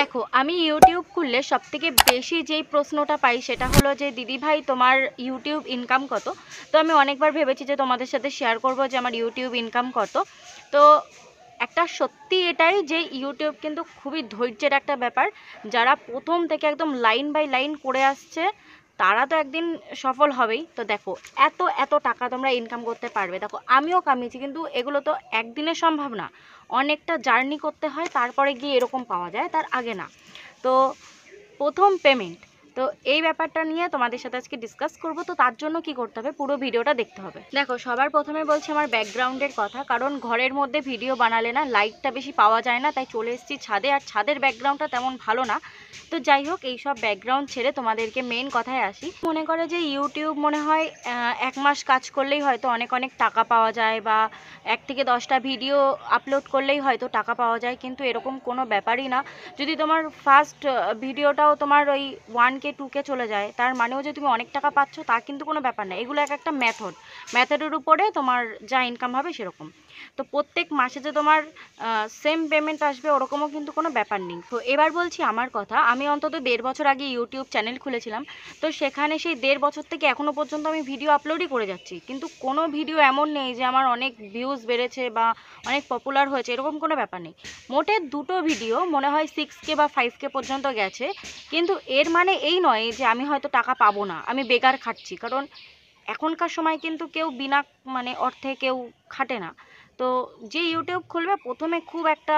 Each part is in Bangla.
দেখো, আমি ইউটিউব খুললে সবথেকে বেশি যেই প্রশ্নটা পাই সেটা হলো যে দিদি ভাই তোমার ইউটিউব ইনকাম কত। তো আমি অনেকবার ভেবেছি যে তোমাদের সাথে শেয়ার করব যে আমার ইউটিউব ইনকাম কত। তো একটা সত্যি এটাই যে ইউটিউব কিন্তু খুবই ধৈর্যের একটা ব্যাপার। যারা প্রথম থেকে একদম লাইন বাই লাইন করে আসছে তারা তো একদিন সফল হবেই। তো দেখো, এত এত টাকা তোমরা ইনকাম করতে পারবে। দেখো, আমিও কামিয়েছি, কিন্তু এগুলো তো একদিনে সম্ভব না, অনেকটা জার্নি করতে হয়, তারপরে গিয়ে এরকম পাওয়া যায়, তার আগে না। তো প্রথম পেমেন্ট, তো এই ব্যাপারটা নিয়ে তোমাদের সাথে আজকে ডিসকাস করব। তো তার জন্য কি করতে হবে, পুরো ভিডিওটা দেখতে হবে। দেখো, সবার প্রথমে বলছি আমার ব্যাকগ্রাউন্ডের কথা, কারণ ঘরের মধ্যে ভিডিও বানালে না লাইটটা বেশি পাওয়া যায় না, তাই চলে এসেছি ছাদে। আর ছাদের ব্যাকগ্রাউন্ডটা তেমন ভালো না। তো যাই হোক, এইসব ব্যাকগ্রাউন্ড ছেড়ে তোমাদেরকে মেন কথায় আসি। মনে করে যে ইউটিউব মনে হয় 1 মাস কাজ করলেই হয়তো অনেক অনেক টাকা পাওয়া যায়, বা 1 থেকে 10টা ভিডিও আপলোড করলেই হয়তো টাকা পাওয়া যায়, কিন্তু এরকম কোনো ব্যাপারই না। যদি তোমার ফার্স্ট ভিডিওটাও তোমার ওই 1K 2K চলে যায়, তার মানেও যে তুমি অনেক টাকা পাচ্ছ তা কিন্তু কোনো ব্যাপার না। এগুলো একটা মেথডের উপরে তোমার যা ইনকাম হবে সেরকম। তো প্রত্যেক মাসে যে তোমার সেম পেমেন্ট আসবে ওরকমও কিন্তু কোনো ব্যাপার নেই। তো এবার বলছি আমার কথা, আমি অন্তত 1.5 বছর আগে ইউটিউব চ্যানেল খুলেছিলাম। তো সেখানে সেই 1.5 বছর থেকে এখনও পর্যন্ত আমি ভিডিও আপলোডই করে যাচ্ছি, কিন্তু কোনো ভিডিও এমন নেই যে আমার অনেক ভিউজ বেড়েছে বা অনেক পপুলার হয়েছে, এরকম কোনো ব্যাপার নেই। মোটে 2টো ভিডিও মনে হয় 6K বা 5K পর্যন্ত গেছে, কিন্তু এর মানে এই নয় যে আমি হয়তো টাকা পাবো না, আমি বেকার খাটছি। কারণ এখনকার সময় কিন্তু কেউ বিনা অর্থে কেউ খাটে না। তো যে ইউটিউব খুলবে প্রথমে খুব একটা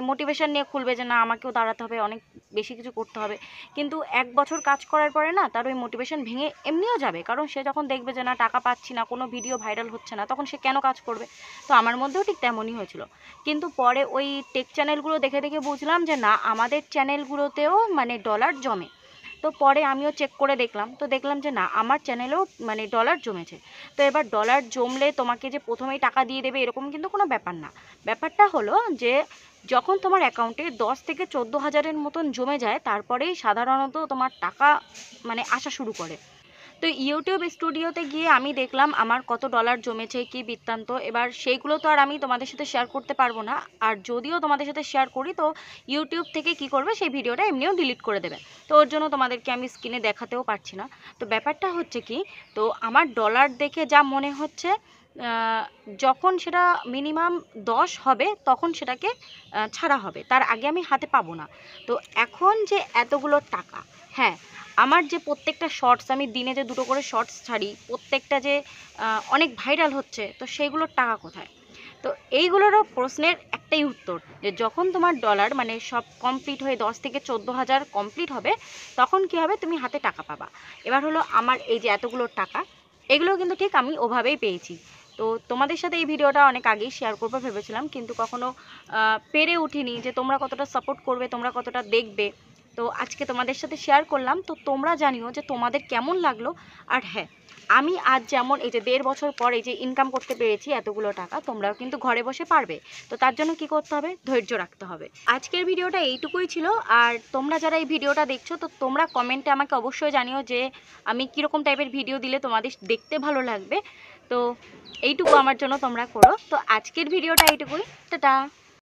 মোটিভেশন নিয়ে খুলবে যে না আমাকেও দাঁড়াতে হবে, অনেক বেশি কিছু করতে হবে। কিন্তু 1 বছর কাজ করার পরে না তার ওই মোটিভেশন ভেঙে এমনিও যাবে, কারণ সে যখন দেখবে যে না টাকা পাচ্ছি না, কোনো ভিডিও ভাইরাল হচ্ছে না, তখন সে কেন কাজ করবে। তো আমার মধ্যেও ঠিক তেমনই হয়েছিল। কিন্তু পরে ওই টেক চ্যানেলগুলো দেখে দেখে বুঝলাম যে না, আমাদের চ্যানেলগুলোতেও ডলার জমে। তো পরে আমিও চেক করে দেখলাম, তো দেখলাম যে না, আমার চ্যানেলেও ডলার জমেছে। তো এবার ডলার জমলে তোমাকে যে প্রথমেই টাকা দিয়ে দেবে এরকম কিন্তু কোনো ব্যাপার না। ব্যাপারটা হলো যে যখন তোমার অ্যাকাউন্টে 10 থেকে 14 হাজারের মতন জমে যায়, তারপরেই সাধারণত তোমার টাকা আসা শুরু করে। তো ইউটিউব স্টুডিওতে গিয়ে আমি দেখলাম আমার কত ডলার জমেছে, কি বৃত্তান্ত। এবার সেইগুলো তো আর আমি তোমাদের সাথে শেয়ার করতে পারবো না, আর যদিও তোমাদের সাথে শেয়ার করি তো ইউটিউব থেকে কি করবে, সেই ভিডিওটা এমনিও ডিলিট করে দেবে। তো ওর জন্য তোমাদেরকে আমি স্ক্রিনে দেখাতেও পারছি না। তো ব্যাপারটা হচ্ছে কি, তো আমার ডলার দেখে যা মনে হচ্ছে, যখন সেটা মিনিমাম 10 হবে তখন সেটাকে ছাড়া হবে, তার আগে আমি হাতে পাবো না। তো এখন যে এতগুলো টাকা, হ্যাঁ, আমার যে প্রত্যেকটা শর্টস, আমি দিনে যে 2টো করে শর্টস ছাড়ি, প্রত্যেকটা যে অনেক ভাইরাল হচ্ছে, তো সেইগুলোর টাকা কোথায়? তো এইগুলোরও প্রশ্নের একটাই উত্তর, যে যখন তোমার ডলার সব কমপ্লিট হয়ে 10 থেকে 14 হাজার কমপ্লিট হবে, তখন কি হবে, তুমি হাতে টাকা পাবা। এবার হলো আমার এই যে এতগুলো টাকা, এগুলো কিন্তু ঠিক আমি ওভাবেই পেয়েছি। তো তোমাদের সাথে এই ভিডিওটা অনেক আগেই শেয়ার করবো ভেবেছিলাম, কিন্তু কখনো পেরে উঠিনি যে তোমরা কতটা সাপোর্ট করবে, তোমরা কতটা দেখবে। তো আজকে তোমাদের সাথে শেয়ার করলাম। তো তোমরা জানিও যে তোমাদের কেমন লাগলো। আর হ্যাঁ, আমি আজ যেমন এই যে 1.5 বছর পর এই যে ইনকাম করতে পেরেছি এতগুলো টাকা, তোমরাও কিন্তু ঘরে বসে পারবে। তো তার জন্য কি করতে হবে, ধৈর্য রাখতে হবে। আজকের ভিডিওটা এইটুকুই ছিল। আর তোমরা যারা এই ভিডিওটা দেখছো, তো তোমরা কমেন্টে আমাকে অবশ্যই জানিও যে আমি কীরকম টাইপের ভিডিও দিলে তোমাদের দেখতে ভালো লাগবে। তো এইটুকু আমার জন্য তোমরা করো। তো আজকের ভিডিওটা এইটুকুই, টাটা।